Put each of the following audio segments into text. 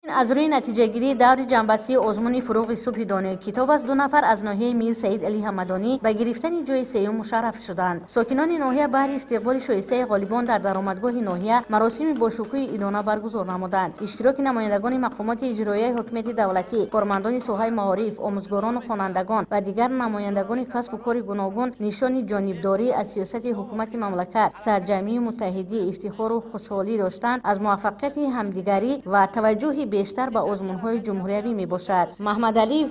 از روی نتیجه گیری دور جنبستی آزمون فروغ صبح دانای کتاب است، 2 نفر از ناحیه میر سعید علی همدانی به گرفتن جای سوم مشرف شدند. ساکنان ناحیه بهر استقبال شایسته غالیبان در درآمدگاه ناحیه مراسم با شکوه عیدانه برگزار نمودند. اشتراک نمایندگان مقامات اجرایی حکومت دولتی، کارمندان ساحه معارف، آموزگاران و خوانندگان و دیگر نمایندگان کسب و کار گوناگون نشان جانبداری از سیاست حکومت مملکت، سرجمی متحدی، افتخار و خوشحالی داشتند از موفقیت همدیگری و توجه بیشتر به آزمون‌های جمهوری می باشد. محمد علی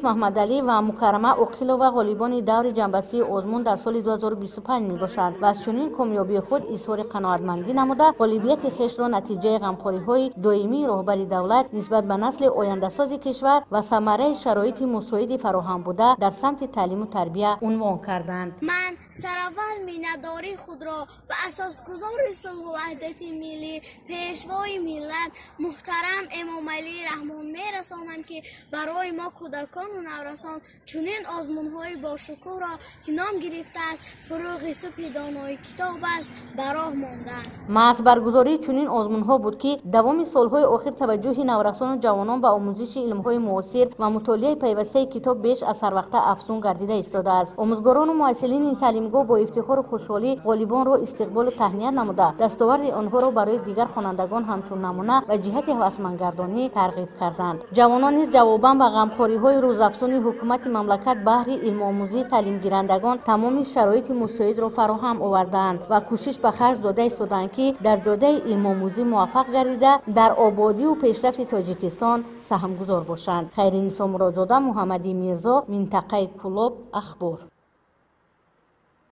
و مکرمه عقیل و غالیبان دور جنبستی آزمون در سال 2025 می باشند و از چنین کامیابی خود اظهار قناعتمندی نموده غالبیت خویش را نتیجه غمخوری‌های دائمی رهبر دولت نسبت به نسل آینده‌ساز کشور و ثمره شرایط مساعد فراهم بوده در سمت تعلیم و تربیت عنوان کردند. من سراول مینداری خود را به اساسگزار صلح و وحدت ملی پیشوای ملت محترم امام علی رحمان میرسانم که برای ما کودکان و نورسان چنین آزمون‌های با شکوه را که نام گرفته است فروغ صبح دانای کتاب است براه مانده است. محض برگزاری چنین آزمون‌ها بود که دوام سال‌های آخر توجه نورسان و جوانان به آموزش علم‌های معاصر و مطالعه پیوسته کتاب بیش از هر وقت افزون گردیده ایستاده است. آموزگاران و معلمین تعلیمگاه با افتخار و خوشحالی غالیبان را استقبال و تهنیت نموده دستاورد آنها را برای دیگر خوانندگان همچون نمونه و جهت هوسمندگردانی ترغیب کردند. جوانان نیز جواباً به غمخوری‌های روزافزون حکومت مملکت بهر علم آموزی تعلیم گیرندگان تمام شرایط مساعد را فراهم آوردند و کوشش به خرج داده ایستادند که در جاده علم آموزی موفق گردیده در آبادی و پیشرفت تاجیکستان سهمگزار باشند. خیرنسا مرادزاده، محمدی میرزا، منطقه کلوب، اخبار.